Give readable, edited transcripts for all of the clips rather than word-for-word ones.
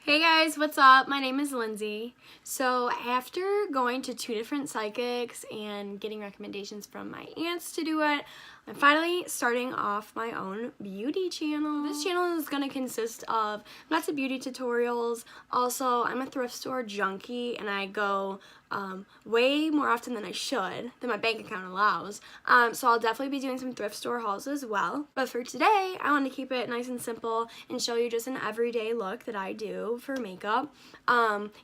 Hey guys, what's up? My name is Lindsay. So after going to 2 different psychics and getting recommendations from my aunts to do it, I'm finally starting off my own beauty channel. This channel is going to consist of lots of beauty tutorials. Also, I'm a thrift store junkie and I go way more often than I should, than my bank account allows. So I'll definitely be doing some thrift store hauls as well. But for today, I want to keep it nice and simple and show you just an everyday look that I do for makeup.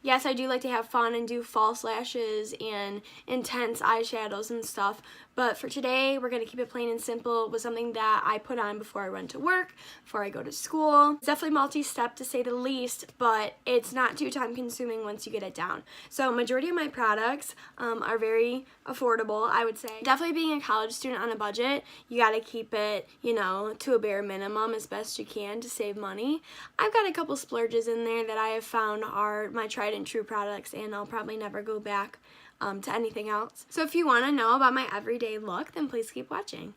Yes, I do like to have fun and do false lashes and intense eyeshadows and stuff. But for today, we're going to keep it plain and simple with something that I put on before I run to work, before I go to school. It's definitely multi-step to say the least, but it's not too time consuming once you get it down. So majority of my products are very affordable, I would say. Definitely being a college student on a budget, you got to keep it, to a bare minimum as best you can to save money. I've got a couple splurges in there that I have found are my tried and true products, and I'll probably never go back to anything else. So if you want to know about my everyday look, then please keep watching.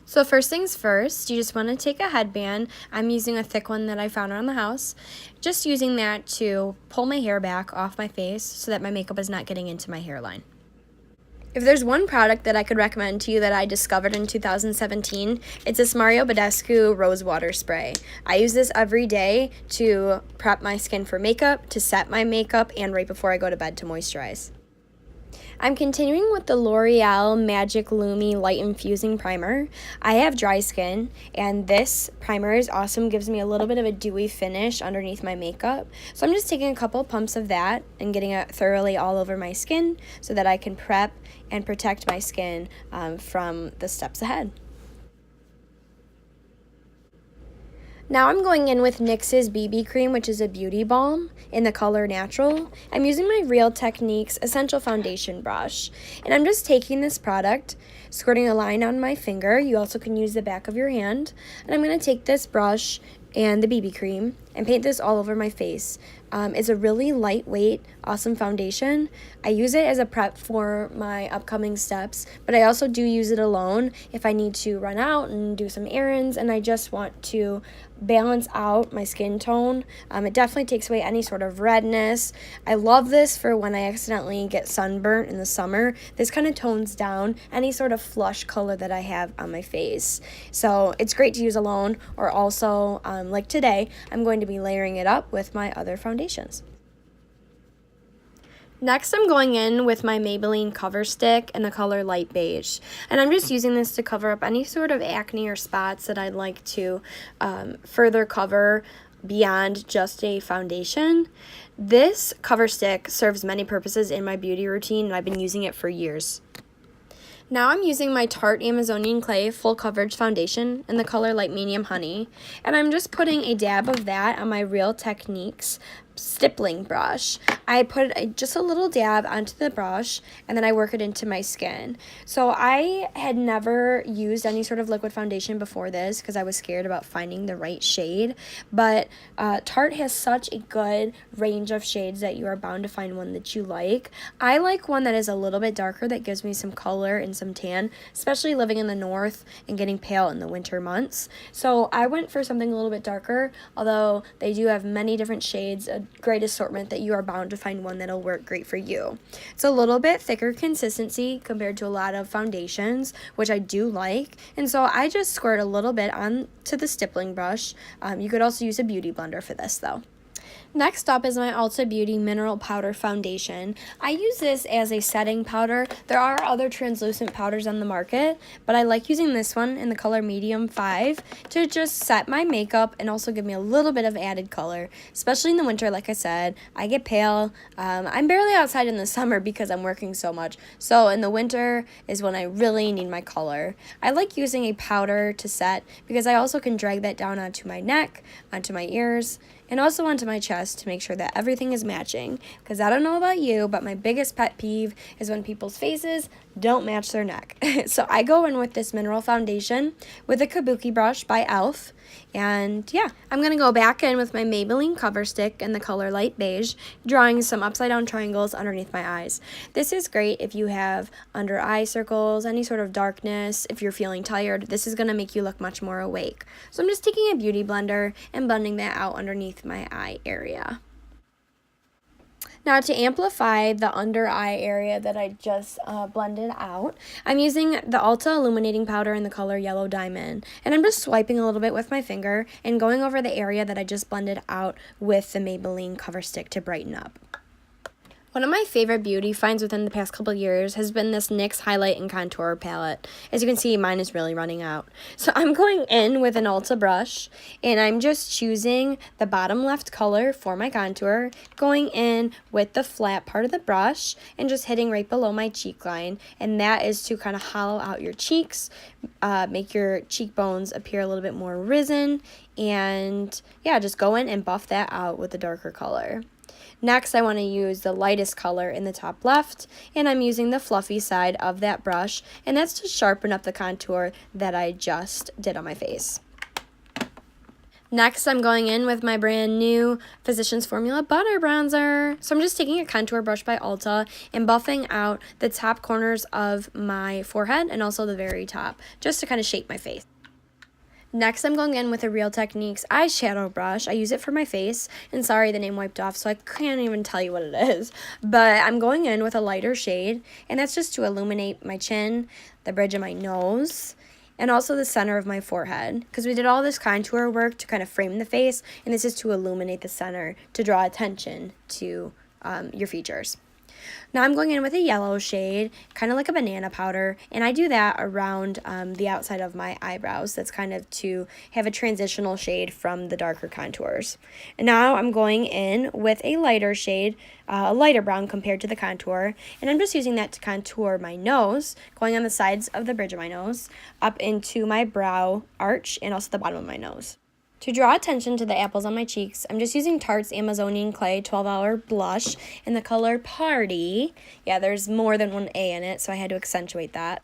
So first things first, you just want to take a headband. I'm using a thick one that I found around the house. Just using that to pull my hair back off my face so that my makeup is not getting into my hairline. If there's one product that I could recommend to you that I discovered in 2017, it's this Badescu rosewater spray. I use this every day to prep my skin for makeup, to set my makeup, and right before I go to bed to moisturize. I'm continuing with the L'Oreal Magic Lumi Light Infusing Primer. I have dry skin, and this primer is awesome, gives me a little bit of a dewy finish underneath my makeup. So I'm just taking a couple pumps of that and getting it thoroughly all over my skin so that I can prep and protect my skin from the steps ahead. Now I'm going in with NYX's BB Cream, which is a beauty balm in the color Natural. I'm using my Real Techniques Essential Foundation brush. And I'm just taking this product, squirting a line on my finger. You also can use the back of your hand. And I'm going to take this brush and the BB cream and paint this all over my face. It's a really lightweight, awesome foundation. I use it as a prep for my upcoming steps, but I also do use it alone if I need to run out and do some errands and I just want to balance out my skin tone. It definitely takes away any sort of redness. I love this for when I accidentally get sunburnt in the summer. This kind of tones down any sort of flush color that I have on my face. So it's great to use alone, or also, like today, I'm going to be layering it up with my other foundations. Next, I'm going in with my Maybelline Cover Stick in the color Light Beige. And I'm just using this to cover up any sort of acne or spots that I'd like to further cover beyond just a foundation. This cover stick serves many purposes in my beauty routine, and I've been using it for years. Now I'm using my Tarte Amazonian Clay Full Coverage Foundation in the color Light Medium Honey, and I'm just putting a dab of that on my Real Techniques stippling brush. I put just a little dab onto the brush and then I work it into my skin. So I had never used any sort of liquid foundation before this because I was scared about finding the right shade, but Tarte has such a good range of shades that you are bound to find one that you like. I like one that is a little bit darker that gives me some color and some tan, especially living in the north and getting pale in the winter months. So I went for something a little bit darker, although they do have many different shades, a great assortment that you are bound to find one that'll work great for you. It's a little bit thicker consistency compared to a lot of foundations, which I do like, and so I just squirt a little bit onto the stippling brush. You could also use a beauty blender for this though. Next up is my Ulta Beauty Mineral Powder Foundation. I use this as a setting powder. There are other translucent powders on the market, but I like using this one in the color Medium 5 to just set my makeup and also give me a little bit of added color, especially in the winter. Like I said, I get pale. I'm barely outside in the summer because I'm working so much, so in the winter is when I really need my color. I like using a powder to set because I also can drag that down onto my neck, onto my ears, and also onto my chest to make sure that everything is matching. Because I don't know about you, but my biggest pet peeve is when people's faces don't match their neck. So I go in with this mineral foundation with a kabuki brush by e.l.f. And yeah, I'm going to go back in with my Maybelline cover stick in the color light beige, drawing some upside down triangles underneath my eyes. This is great if you have under eye circles, any sort of darkness, if you're feeling tired. This is going to make you look much more awake. So I'm just taking a beauty blender and blending that out underneath my eye area. Now to amplify the under eye area that I just blended out, I'm using the Ulta illuminating powder in the color Yellow Diamond. And I'm just swiping a little bit with my finger and going over the area that I just blended out with the Maybelline cover stick to brighten up. One of my favorite beauty finds within the past couple years has been this NYX Highlight and Contour palette. As you can see, mine is really running out. So I'm going in with an Ulta brush, and I'm just choosing the bottom left color for my contour, going in with the flat part of the brush, and just hitting right below my cheek line. And that is to kind of hollow out your cheeks, make your cheekbones appear a little bit more risen, and yeah, just go in and buff that out with a darker color. Next, I want to use the lightest color in the top left, and I'm using the fluffy side of that brush, and that's to sharpen up the contour that I just did on my face. Next, I'm going in with my brand new Physicians Formula Butter Bronzer. So I'm just taking a contour brush by Ulta and buffing out the top corners of my forehead and also the very top, just to kind of shape my face. Next, I'm going in with a Real Techniques eyeshadow brush. I use it for my face, and sorry, the name wiped off, so I can't even tell you what it is. But I'm going in with a lighter shade, and that's just to illuminate my chin, the bridge of my nose, and also the center of my forehead. Because we did all this contour work to kind of frame the face, and this is to illuminate the center, to draw attention to your features. Now I'm going in with a yellow shade, kind of like a banana powder, and I do that around the outside of my eyebrows. That's kind of to have a transitional shade from the darker contours. And now I'm going in with a lighter shade, a lighter brown compared to the contour, and I'm just using that to contour my nose, going on the sides of the bridge of my nose, up into my brow arch, and also the bottom of my nose. To draw attention to the apples on my cheeks, I'm just using Tarte's Amazonian Clay 12-Hour Blush in the color Party. Yeah, there's more than one A in it, so I had to accentuate that.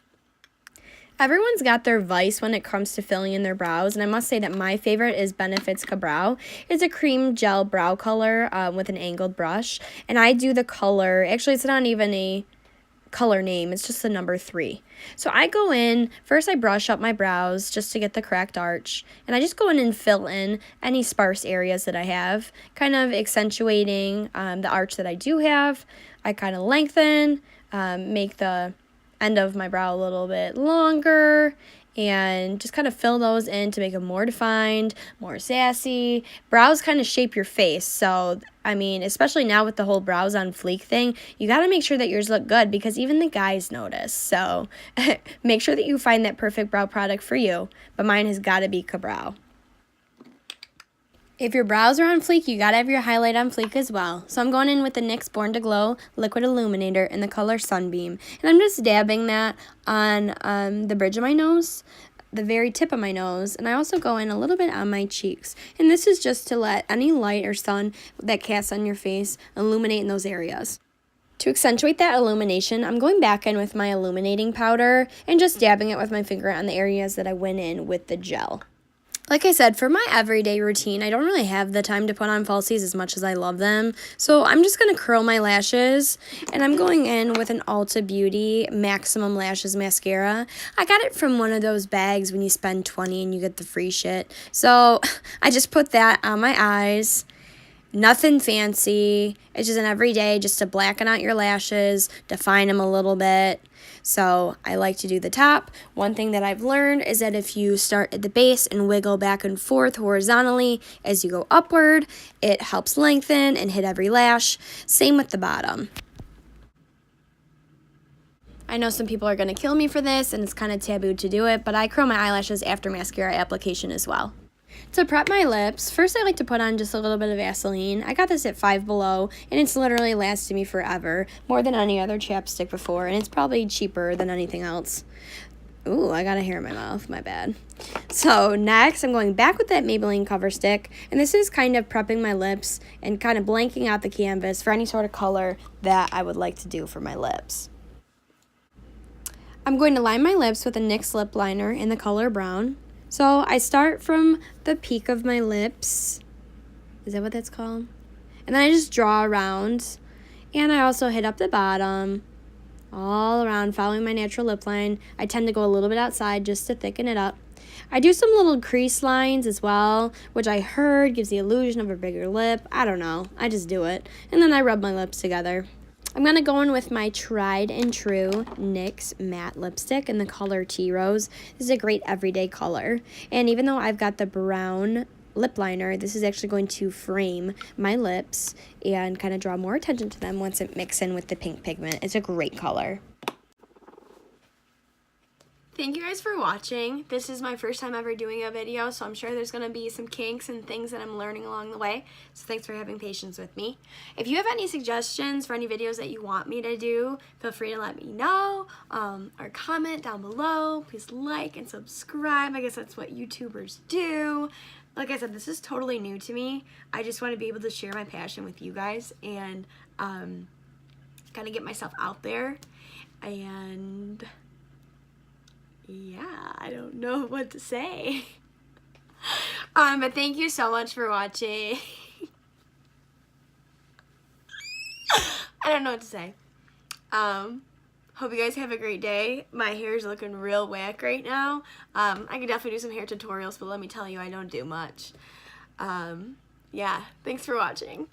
Everyone's got their vice when it comes to filling in their brows, and I must say that my favorite is Benefit's Ka-Brow. It's a cream gel brow color with an angled brush, and I do the color, actually it's not even a color name, it's just the number 3. So I go in, first I brush up my brows just to get the correct arch, and I just go in and fill in any sparse areas that I have, kind of accentuating the arch that I do have. I kind of lengthen, make the end of my brow a little bit longer, and just kind of fill those in to make them more defined, more sassy. Brows kind of shape your face, so I mean, especially now with the whole brows on fleek thing, you got to make sure that yours look good because even the guys notice. So make sure that you find that perfect brow product for you, but mine has got to be Ka-Brow. If your brows are on fleek, you gotta have your highlight on fleek as well. So I'm going in with the NYX Born to Glow Liquid Illuminator in the color Sunbeam. And I'm just dabbing that on the bridge of my nose, the very tip of my nose, and I also go in a little bit on my cheeks. And this is just to let any light or sun that casts on your face illuminate in those areas. To accentuate that illumination, I'm going back in with my illuminating powder and just dabbing it with my finger on the areas that I went in with the gel. Like I said, for my everyday routine, I don't really have the time to put on falsies as much as I love them. So I'm just going to curl my lashes, and I'm going in with an Ulta Beauty Maximum Lashes Mascara. I got it from one of those bags when you spend $20 and you get the free shit. So I just put that on my eyes. Nothing fancy. It's just an everyday just to blacken out your lashes, define them a little bit. So I like to do the top. One thing that I've learned is that if you start at the base and wiggle back and forth horizontally as you go upward, it helps lengthen and hit every lash. Same with the bottom. I know some people are going to kill me for this and it's kind of taboo to do it, but I curl my eyelashes after mascara application as well. To prep my lips, first I like to put on just a little bit of Vaseline. I got this at Five Below, and it's literally lasted me forever, more than any other chapstick before, and it's probably cheaper than anything else. Ooh, I got a hair in my mouth, my bad. So next, I'm going back with that Maybelline cover stick, and this is kind of prepping my lips and kind of blanking out the canvas for any sort of color that I would like to do for my lips. I'm going to line my lips with a NYX lip liner in the color brown. So I start from the peak of my lips. Is that what that's called? And then I just draw around. And I also hit up the bottom, all around, following my natural lip line. I tend to go a little bit outside just to thicken it up. I do some little crease lines as well, which I heard gives the illusion of a bigger lip. I don't know. I just do it. And then I rub my lips together. I'm going to go in with my tried and true NYX matte lipstick in the color Tea Rose. This is a great everyday color. And even though I've got the brown lip liner, this is actually going to frame my lips and kind of draw more attention to them once it mixes in with the pink pigment. It's a great color. Thank you guys for watching. This is my first time ever doing a video, so I'm sure there's going to be some kinks and things that I'm learning along the way. So thanks for having patience with me. If you have any suggestions for any videos that you want me to do, feel free to let me know or comment down below. Please like and subscribe. I guess that's what YouTubers do. Like I said, this is totally new to me. I just want to be able to share my passion with you guys and kind of get myself out there. And yeah, I don't know what to say. But thank you so much for watching. I don't know what to say. Hope you guys have a great day. My hair is looking real whack right now. I could definitely do some hair tutorials, but let me tell you, I don't do much. Yeah, thanks for watching.